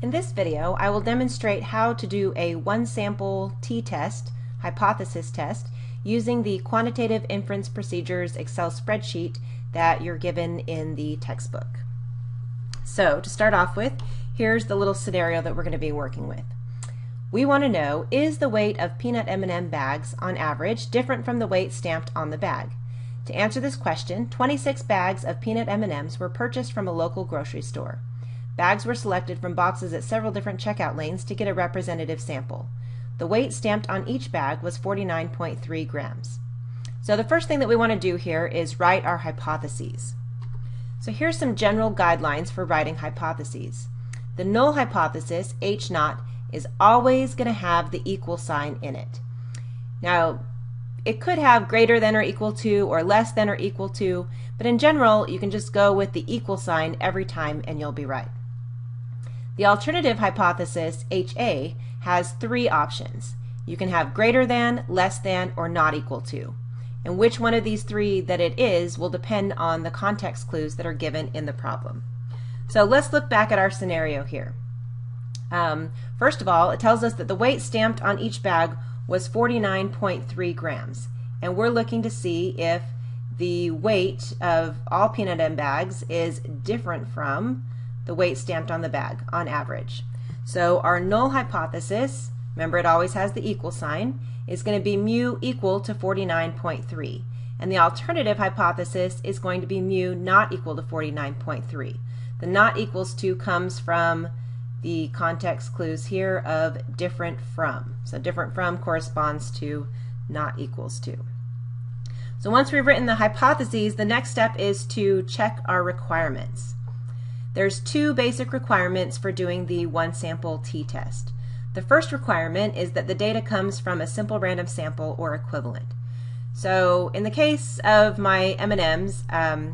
In this video, I will demonstrate how to do a one-sample t-test, hypothesis test, using the Quantitative Inference Procedures Excel spreadsheet that you're given in the textbook. So, to start off with, here's the little scenario that we're going to be working with. We want to know, is the weight of peanut M&M bags on average different from the weight stamped on the bag? To answer this question, 26 bags of peanut M&Ms were purchased from a local grocery store. Bags were selected from boxes at several different checkout lanes to get a representative sample. The weight stamped on each bag was 49.3 grams. So the first thing that we want to do here is write our hypotheses. So here's some general guidelines for writing hypotheses. The null hypothesis, H0, is always going to have the equal sign in it. Now, it could have greater than or equal to or less than or equal to, but in general, you can just go with the equal sign every time and you'll be right. The alternative hypothesis, HA, has three options. You can have greater than, less than, or not equal to. And which one of these three that it is will depend on the context clues that are given in the problem. So let's look back at our scenario here. First of all, it tells us that the weight stamped on each bag was 49.3 grams. And we're looking to see if the weight of all peanut M bags is different from the weight stamped on the bag on average. So our null hypothesis, remember it always has the equal sign, is going to be mu equal to 49.3. And the alternative hypothesis is going to be mu not equal to 49.3. The not equals to comes from the context clues here of different from. So different from corresponds to not equals to. So once we've written the hypotheses, the next step is to check our requirements. There's two basic requirements for doing the one sample t-test. The first requirement is that the data comes from a simple random sample or equivalent. So in the case of my M&Ms,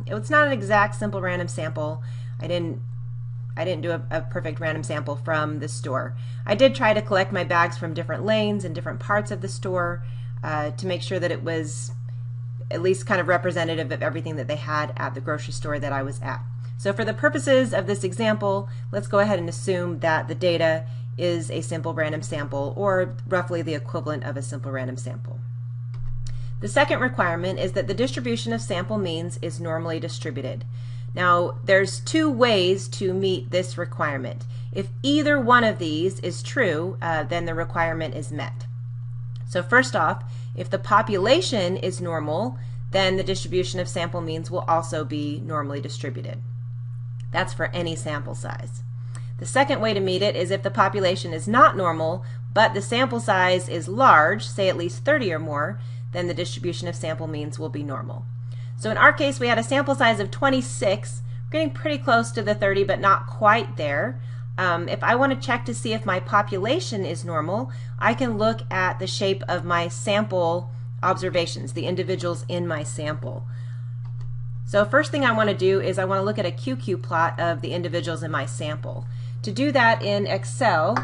it's not an exact simple random sample. I didn't do a perfect random sample from the store. I did try to collect my bags from different lanes and different parts of the store to make sure that it was at least kind of representative of everything that they had at the grocery store that I was at. So for the purposes of this example, let's go ahead and assume that the data is a simple random sample, or roughly the equivalent of a simple random sample. The second requirement is that the distribution of sample means is normally distributed. Now, there's two ways to meet this requirement. If either one of these is true, then the requirement is met. So first off, if the population is normal, then the distribution of sample means will also be normally distributed. That's for any sample size. The second way to meet it is if the population is not normal, but the sample size is large, say at least 30 or more, then the distribution of sample means will be normal. So in our case, we had a sample size of 26, getting pretty close to the 30, but not quite there. If I want to check to see if my population is normal, I can look at the shape of my sample observations, the individuals in my sample. So first thing I want to do is I want to look at a QQ plot of the individuals in my sample. To do that in Excel,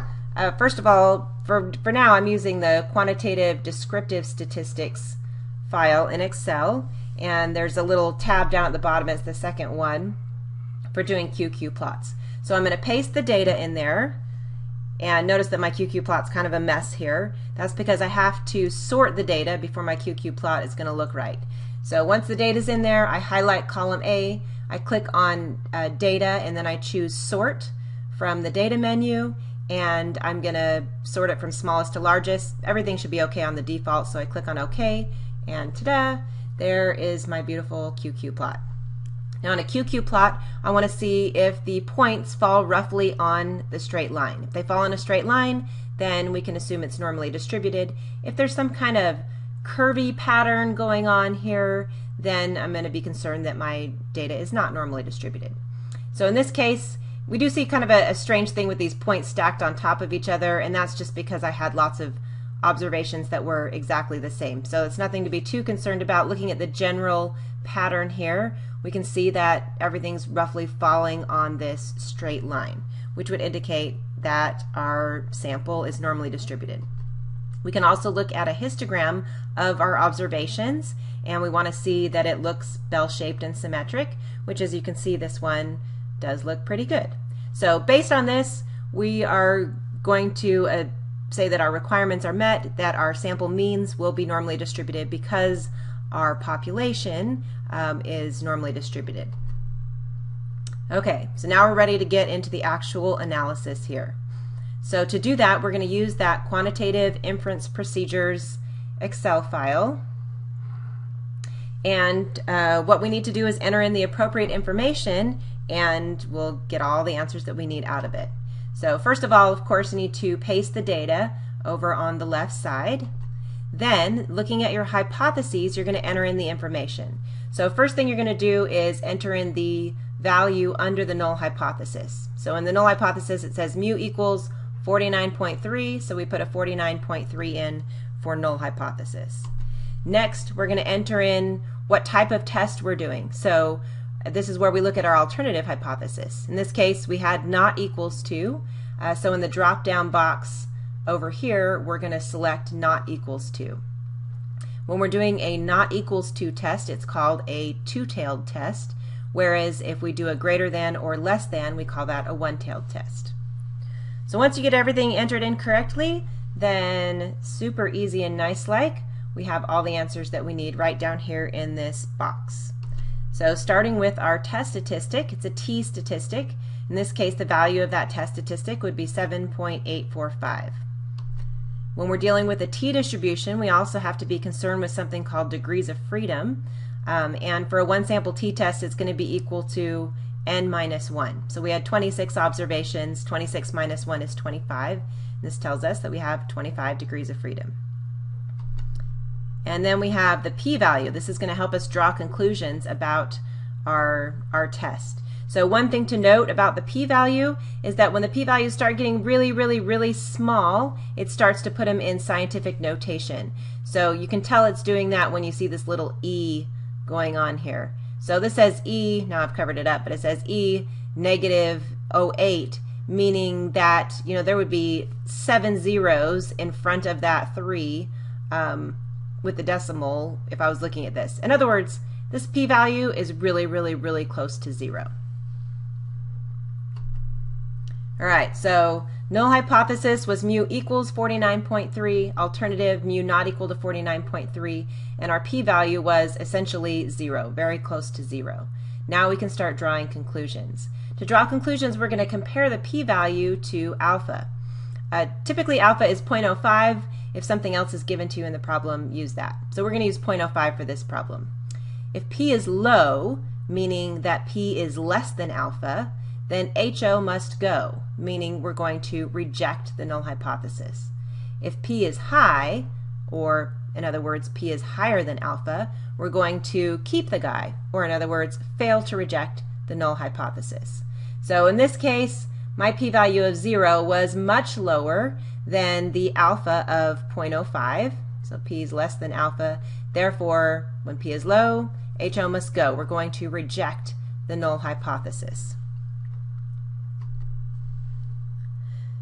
first of all, for now I'm using the Quantitative Descriptive Statistics file in Excel, and there's a little tab down at the bottom as the second one for doing QQ plots. So I'm going to paste the data in there, and notice that my QQ plot's kind of a mess here. That's because I have to sort the data before my QQ plot is going to look right. So once the data's in there, I highlight column A, I click on data, and then I choose sort from the data menu, and I'm going to sort it from smallest to largest. Everything should be okay on the default, so I click on OK, and ta-da, there is my beautiful QQ plot. Now on a QQ plot, I want to see if the points fall roughly on the straight line. If they fall on a straight line, then we can assume it's normally distributed. If there's some kind of curvy pattern going on here, then I'm going to be concerned that my data is not normally distributed. So in this case, we do see kind of a strange thing with these points stacked on top of each other, and that's just because I had lots of observations that were exactly the same. So it's nothing to be too concerned about. Looking at the general pattern here, we can see that everything's roughly falling on this straight line, which would indicate that our sample is normally distributed. We can also look at a histogram of our observations, and we want to see that it looks bell-shaped and symmetric, which, as you can see, this one does look pretty good. So based on this, we are going to say that our requirements are met, that our sample means will be normally distributed because our population is normally distributed. Okay, so now we're ready to get into the actual analysis here. So to do that, we're going to use that Quantitative Inference Procedures Excel file. And what we need to do is enter in the appropriate information, and we'll get all the answers that we need out of it. So first of all, of course, you need to paste the data over on the left side. Then, looking at your hypotheses, you're going to enter in the information. So first thing you're going to do is enter in the value under the null hypothesis. So in the null hypothesis it says mu equals 49.3, so we put a 49.3 in for null hypothesis. Next, we're going to enter in what type of test we're doing. So this is where we look at our alternative hypothesis. In this case, we had not equals to, so in the drop down box over here, we're going to select not equals to. When we're doing a not equals to test, it's called a two-tailed test, whereas if we do a greater than or less than, we call that a one-tailed test. So once you get everything entered in correctly, then super easy and nice like, we have all the answers that we need right down here in this box. So starting with our test statistic, it's a t statistic. In this case, the value of that test statistic would be 7.845. When we're dealing with a t-distribution, we also have to be concerned with something called degrees of freedom. And for a one sample t-test, it's going to be equal to n minus 1. So we had 26 observations. 26 minus 1 is 25. This tells us that we have 25 degrees of freedom. And then we have the p-value. This is going to help us draw conclusions about our test. So one thing to note about the p-value is that when the p-values start getting really, really, really small, it starts to put them in scientific notation. So you can tell it's doing that when you see this little e going on here. So this says e, now I've covered it up, but it says e negative 0.08, meaning that, you know, there would be 7 zeros in front of that 3 with the decimal if I was looking at this. In other words, this p-value is really, really, really close to 0. All right, so null hypothesis was mu equals 49.3, alternative mu not equal to 49.3, and our p-value was essentially 0, very close to 0. Now we can start drawing conclusions. To draw conclusions, we're going to compare the p-value to alpha. Typically alpha is 0.05. If something else is given to you in the problem, use that. So we're going to use 0.05 for this problem. If p is low, meaning that p is less than alpha, then HO must go, meaning we're going to reject the null hypothesis. If p is high, or in other words, p is higher than alpha, we're going to keep the guy, or in other words, fail to reject the null hypothesis. So in this case, my p-value of 0 was much lower than the alpha of 0.05, so p is less than alpha. Therefore, when p is low, HO must go. We're going to reject the null hypothesis.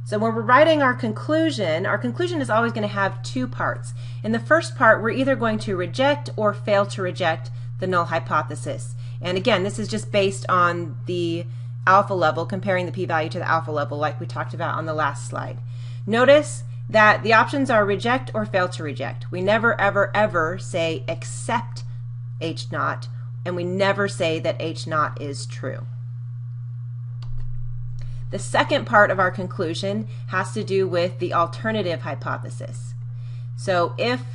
So when we're writing our conclusion is always going to have two parts. In the first part, we're either going to reject or fail to reject the null hypothesis. And again, this is just based on the alpha level, comparing the p-value to the alpha level like we talked about on the last slide. Notice that the options are reject or fail to reject. We never, ever, ever say accept H naught, and we never say that H naught is true. The second part of our conclusion has to do with the alternative hypothesis. So if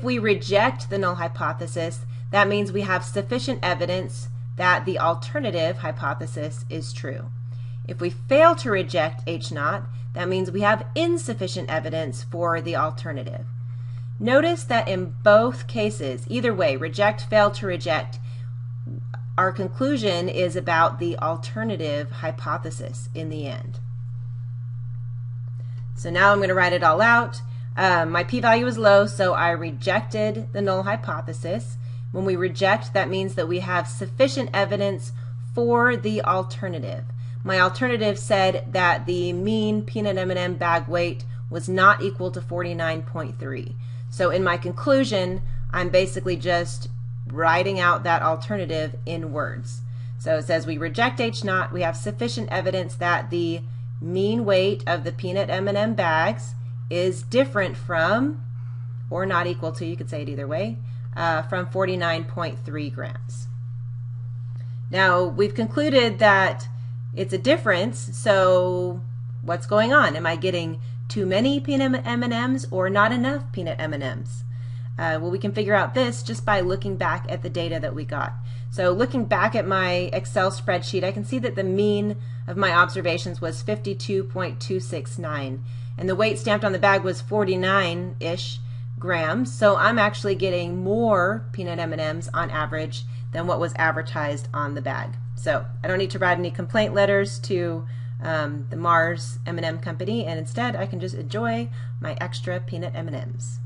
we reject the null hypothesis, that means we have sufficient evidence that the alternative hypothesis is true. If we fail to reject H naught, that means we have insufficient evidence for the alternative. Notice that in both cases, either way, reject, fail to reject, our conclusion is about the alternative hypothesis in the end. So now I'm going to write it all out. My p-value is low, so I rejected the null hypothesis. When we reject, that means that we have sufficient evidence for the alternative. My alternative said that the mean peanut M&M bag weight was not equal to 49.3. So in my conclusion, I'm basically just writing out that alternative in words. So it says we reject H0. We have sufficient evidence that the mean weight of the peanut M&M bags is different from, or not equal to, you could say it either way, from 49.3 grams. Now we've concluded that it's a difference, so what's going on? Am I getting too many peanut M&Ms or not enough peanut M&Ms? Well, we can figure out this just by looking back at the data that we got. So looking back at my Excel spreadsheet, I can see that the mean of my observations was 52.269, and the weight stamped on the bag was 49-ish grams, so I'm actually getting more peanut M&Ms on average than what was advertised on the bag. So I don't need to write any complaint letters to the Mars M&M company, and instead I can just enjoy my extra peanut M&Ms.